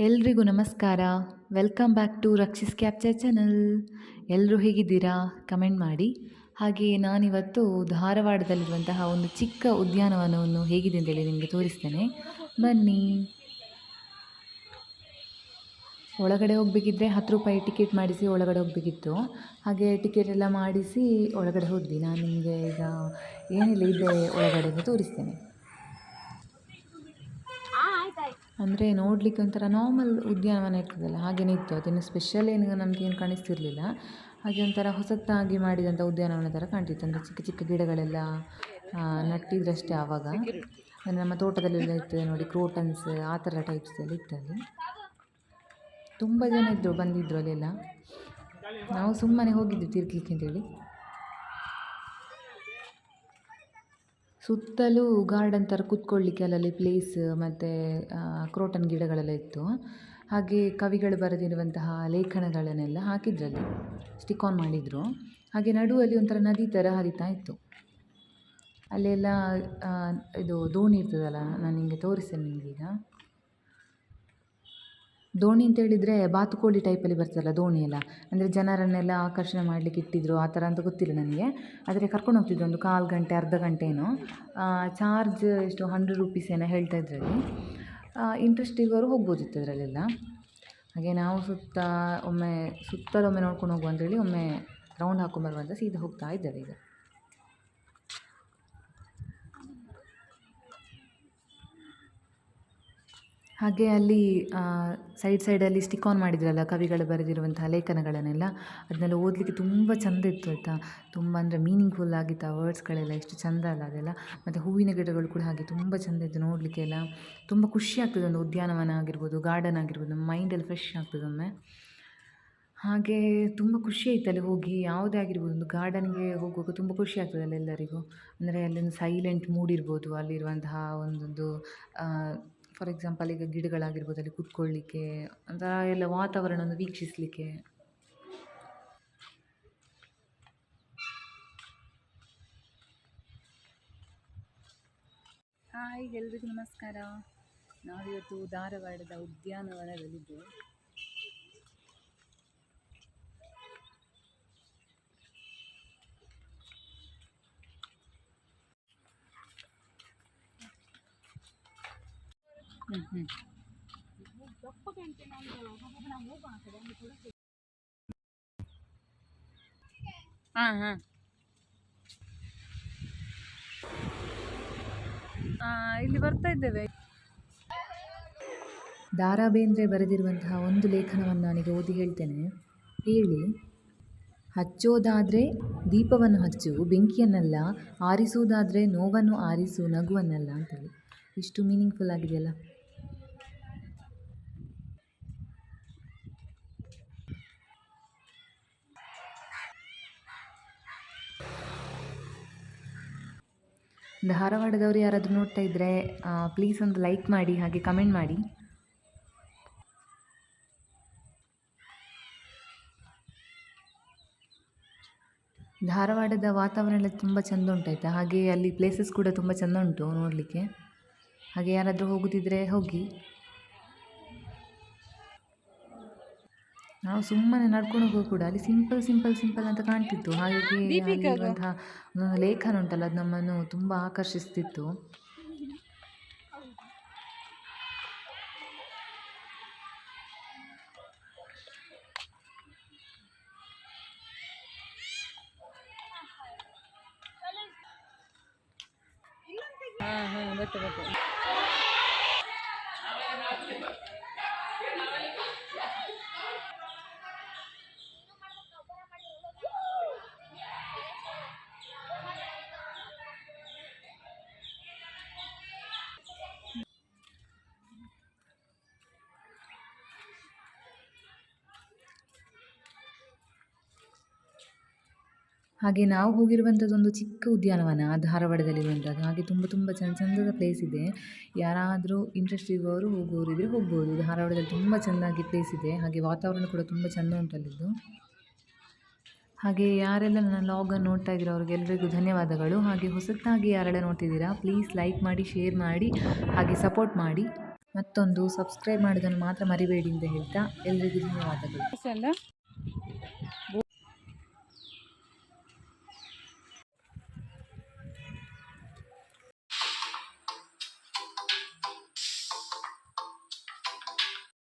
ಎಲ್ರಿಗೂ ನಮಸ್ಕಾರ. Welcome back to Rakshis capture channel. ಎಲ್ಲರೂ ಹೇಗಿದ್ದೀರಾ? ಕಮೆಂಟ್ ಮಾಡಿ. ಹಾಗೆ ನಾನಿವತ್ತು ಧಾರವಾಡದಲ್ಲಿರುವಂತಹ ಒಂದು ಚಿಕ್ಕ ಉದ್ಯಾನವನವನ್ನು ಹೇಗಿದೆ ಅಂತೇಳಿ ನಿಮಗೆ ತೋರಿಸ್ತೇನೆ, ಬನ್ನಿ. ಒಳಗಡೆ ಹೋಗಬೇಕಿದ್ರೆ 10 ರೂಪಾಯಿ ಟಿಕೆಟ್ ಮಾಡಿಸಿ ಒಳಗಡೆ ಹೋಗಬೇಕಿತ್ತು. ಹಾಗೆ ಟಿಕೆಟ್ ಎಲ್ಲ ಮಾಡಿಸಿ ಒಳಗಡೆ ಹೋದ್ವಿ. ನಾನು ನಿಮಗೆ ಈಗ ಏನೆಲ್ಲ ಇದೆ ಒಳಗಡೆ ಅಂತ ತೋರಿಸ್ತೇನೆ. ಅಂದರೆ ನೋಡಲಿಕ್ಕೆ ಒಂಥರ ನಾರ್ಮಲ್ ಉದ್ಯಾನವನ ಇರ್ತದಲ್ಲ ಹಾಗೇನೇ ಇತ್ತು. ಅದನ್ನು ಸ್ಪೆಷಲ್ ಏನು ನಮಗೇನು ಕಾಣಿಸ್ತಿರ್ಲಿಲ್ಲ. ಹಾಗೆ ಒಂಥರ ಹೊಸತಾಗಿ ಮಾಡಿದಂಥ ಉದ್ಯಾನವನ ಥರ ಕಾಣ್ತಿತ್ತು. ಅಂದರೆ ಚಿಕ್ಕ ಚಿಕ್ಕ ಗಿಡಗಳೆಲ್ಲ ನಟ್ಟಿದ್ರಷ್ಟೇ ಆವಾಗ. ಅಂದರೆ ನಮ್ಮ ತೋಟದಲ್ಲೆಲ್ಲ ಇರ್ತದೆ ನೋಡಿ, ಕ್ರೋಟನ್ಸ್ ಆ ಥರ ಟೈಪ್ಸ್ ಎಲ್ಲ ಇತ್ತಲ್ಲಿ. ತುಂಬ ಜನ ಇದ್ದರು, ಬಂದಿದ್ದರು ಅಲ್ಲೆಲ್ಲ. ನಾವು ಸುಮ್ಮನೆ ಹೋಗಿದ್ವಿ ತಿರ್ಗಲಿಕ್ಕೆ ಅಂತೇಳಿ. ಸುತ್ತಲೂ ಗಾರ್ಡನ್ ಥರ ಕೂತ್ಕೊಳ್ಳಿಕ್ಕೆ ಅಲ್ಲಲ್ಲಿ ಪ್ಲೇಸ್ ಮತ್ತು ಕ್ರೋಟನ್ ಗಿಡಗಳೆಲ್ಲ ಇತ್ತು. ಹಾಗೆ ಕವಿಗಳು ಬರೆದಿರುವಂತಹ ಲೇಖನಗಳನ್ನೆಲ್ಲ ಹಾಕಿದ್ರಲ್ಲಿ ಸ್ಟಿಕ್ ಆನ್ ಮಾಡಿದರು. ಹಾಗೆ ನಡುವಲ್ಲಿ ಒಂಥರ ನದಿ ಥರ ಹರಿತಾ ಇತ್ತು. ಅಲ್ಲೆಲ್ಲ ಇದು ದೋಣಿ ಇರ್ತದಲ್ಲ, ನಾನು ನಿಮಗೆ ತೋರಿಸ್ತೇನೆ ನಿಮಗೀಗ. ದೋಣಿ ಅಂತ ಹೇಳಿದರೆ ಬಾತುಕೋಳಿ ಟೈಪಲ್ಲಿ ಬರ್ತದಲ್ಲ ದೋಣಿ ಎಲ್ಲ, ಅಂದರೆ ಜನರನ್ನೆಲ್ಲ ಆಕರ್ಷಣೆ ಮಾಡಲಿಕ್ಕೆ ಇಟ್ಟಿದ್ರು ಆ ಥರ ಅಂತ ಗೊತ್ತಿಲ್ಲ ನನಗೆ. ಆದರೆ ಕರ್ಕೊಂಡು ಹೋಗ್ತಿದ್ರು ಒಂದು 1/4 ಗಂಟೆ ಅರ್ಧ ಗಂಟೆ ಏನೋ. ಚಾರ್ಜ್ ಎಷ್ಟು 100 ರೂಪೀಸ್ ಏನೋ ಹೇಳ್ತಾ ಇದ್ರಲ್ಲಿ. ಇಂಟ್ರೆಸ್ಟ್ ಇರೋರು ಹೋಗ್ಬೋದಿತ್ತು ಅದರಲ್ಲೆಲ್ಲ. ಹಾಗೆ ನಾವು ಸುತ್ತಲೊಮ್ಮೆ ನೋಡ್ಕೊಂಡು ಹೋಗುವ ಅಂತೇಳಿ ಒಮ್ಮೆ ರೌಂಡ್ ಹಾಕೊಂಬರುವಂತ ಸೀದಾ ಹೋಗ್ತಾ ಇದ್ದೇವೆ ಈಗ. ಹಾಗೆ ಅಲ್ಲಿ ಸೈಡಲ್ಲಿ ಸ್ಟಿಕ್ ಆನ್ ಮಾಡಿದ್ರಲ್ಲ ಕವಿಗಳು ಬರೆದಿರುವಂತಹ ಲೇಖನಗಳನ್ನೆಲ್ಲ, ಅದನ್ನೆಲ್ಲ ಓದಲಿಕ್ಕೆ ತುಂಬ ಚೆಂದ ಇತ್ತು ಆಯಿತಾ. ತುಂಬ ಅಂದರೆ ಮೀನಿಂಗ್ಫುಲ್ ಆಗಿತ್ತು ಆ ವರ್ಡ್ಸ್ಗಳೆಲ್ಲ, ಎಷ್ಟು ಚೆಂದ ಅಲ್ಲ ಅದೆಲ್ಲ. ಮತ್ತು ಹೂವಿನ ಗಿಡಗಳು ಕೂಡ ಹಾಗೆ ತುಂಬ ಚೆಂದ ಇತ್ತು ನೋಡಲಿಕ್ಕೆಲ್ಲ. ತುಂಬ ಖುಷಿ ಆಗ್ತದೆ ಒಂದು ಉದ್ಯಾನವನ ಆಗಿರ್ಬೋದು, ಗಾರ್ಡನ್ ಆಗಿರ್ಬೋದು, ನಮ್ಮ ಮೈಂಡೆಲ್ಲ ಫ್ರೆಶ್ ಆಗ್ತದೆ ಒಮ್ಮೆ. ಹಾಗೆ ತುಂಬ ಖುಷಿ ಆಯ್ತು ಅಲ್ಲಿ ಹೋಗಿ. ಯಾವುದೇ ಆಗಿರ್ಬೋದು ಒಂದು ಗಾರ್ಡನ್ಗೆ ಹೋಗುವಾಗ ತುಂಬ ಖುಷಿ ಆಗ್ತದೆ ಅಲ್ಲೆಲ್ಲರಿಗೂ. ಅಂದರೆ ಅಲ್ಲೊಂದು ಸೈಲೆಂಟ್ ಮೂಡ್ ಇರ್ಬೋದು, ಅಲ್ಲಿರುವಂತಹ ಒಂದೊಂದು ಫಾರ್ ಎಕ್ಸಾಂಪಲ್ ಈಗ ಗಿಡಗಳಾಗಿರ್ಬೋದು ಅಲ್ಲಿ ಕೂತ್ಕೊಳ್ಳಿಕ್ಕೆ, ಒಂಥರ ಎಲ್ಲ ವಾತಾವರಣವನ್ನು ವೀಕ್ಷಿಸಲಿಕ್ಕೆ. ಹಾಯ್, ಎಲ್ರಿಗೂ ನಮಸ್ಕಾರ. ನಾವಿವತ್ತು ಧಾರವಾಡದ ಉದ್ಯಾನವನದಲ್ಲಿದ್ದೇವೆ. ಇಲ್ಲಿ ಬರ್ತಾ ಇದ್ದೇವೆ. ದ ರಾ ಬೇಂದ್ರೆ ಬರೆದಿರುವಂತಹ ಒಂದು ಲೇಖನವನ್ನು ನಾನೀಗ ಓದಿ ಹೇಳ್ತೇನೆ, ಹೇಳಿ. ಹಚ್ಚೋದಾದರೆ ದೀಪವನ್ನು ಹಚ್ಚು, ಬೆಂಕಿಯನ್ನಲ್ಲ. ಆರಿಸುವುದಾದರೆ ನೋವನ್ನು ಆರಿಸು, ನಗುವನ್ನಲ್ಲ ಅಂತೇಳಿ. ಇಷ್ಟು ಮೀನಿಂಗ್ಫುಲ್ ಆಗಿದೆಯಲ್ಲ. ಧಾರವಾಡದವರು ಯಾರಾದರೂ ನೋಡ್ತಾ ಇದ್ದರೆ ಪ್ಲೀಸ್ ಒಂದು ಲೈಕ್ ಮಾಡಿ, ಹಾಗೆ ಕಮೆಂಟ್ ಮಾಡಿ. ಧಾರವಾಡದ ವಾತಾವರಣ ಎಲ್ಲ ತುಂಬ ಚೆಂದ ಉಂಟಾಯ್ತಾ. ಹಾಗೆ ಅಲ್ಲಿ ಪ್ಲೇಸಸ್ ಕೂಡ ತುಂಬ ಚೆಂದ ಉಂಟು ನೋಡಲಿಕ್ಕೆ. ಹಾಗೆ ಯಾರಾದರೂ ಹೋಗುತ್ತಿದ್ದರೆ ಹೋಗಿ. ನಾವು ಸುಮ್ಮನೆ ನಡ್ಕೊಂಡು ಹೋಗೋ ಕೂಡ ಅಲ್ಲಿ ಸಿಂಪಲ್ ಅಂತ ಕಾಣ್ತಿತ್ತು. ಹಾಗಾಗಿ ಅಲ್ಲಿರುವಂತಹ ಒಂದು ಲೇಖನ ಉಂಟಲ್ಲ, ಅದು ನಮ್ಮನ್ನು ತುಂಬ ಆಕರ್ಷಿಸ್ತಿತ್ತು. ಹಾಗೆ ನಾವು ಹೋಗಿರುವಂಥದ್ದೊಂದು ಚಿಕ್ಕ ಉದ್ಯಾನವನ ಧಾರವಾಡದಲ್ಲಿರುವಂಥದ್ದು. ಹಾಗೆ ತುಂಬ ಚಂದದ ಪ್ಲೇಸ್ ಇದೆ. ಯಾರಾದರೂ ಇಂಟ್ರೆಸ್ಟ್ ಇರುವವರು ಹೋಗುವವರಿದ್ರೆ ಹೋಗ್ಬೋದು. ಧಾರವಾಡದಲ್ಲಿ ತುಂಬ ಚೆಂದಾಗಿ ಪ್ಲೇಸ್ ಇದೆ. ಹಾಗೆ ವಾತಾವರಣ ಕೂಡ ತುಂಬ ಚೆಂದ ಉಂಟಲ್ಲಿದ್ದು. ಹಾಗೆ ಯಾರೆಲ್ಲ ನನ್ನ ಲಾಗನ್ನು ನೋಡ್ತಾ ಇದ್ದೀರೋ ಅವ್ರಿಗೆಲ್ಲರಿಗೂ ಧನ್ಯವಾದಗಳು. ಹಾಗೆ ಹೊಸತಾಗಿ ಯಾರೆಲ್ಲ ನೋಡ್ತಿದ್ದೀರಾ ಪ್ಲೀಸ್ ಲೈಕ್ ಮಾಡಿ, ಶೇರ್ ಮಾಡಿ, ಹಾಗೆ ಸಪೋರ್ಟ್ ಮಾಡಿ. ಮತ್ತೊಂದು ಸಬ್ಸ್ಕ್ರೈಬ್ ಮಾಡೋದನ್ನು ಮಾತ್ರ ಮರಿಬೇಡಿ ಅಂತ ಹೇಳ್ತಾ ಎಲ್ರಿಗೂ ಧನ್ಯವಾದಗಳು. ಅಲ್ಲ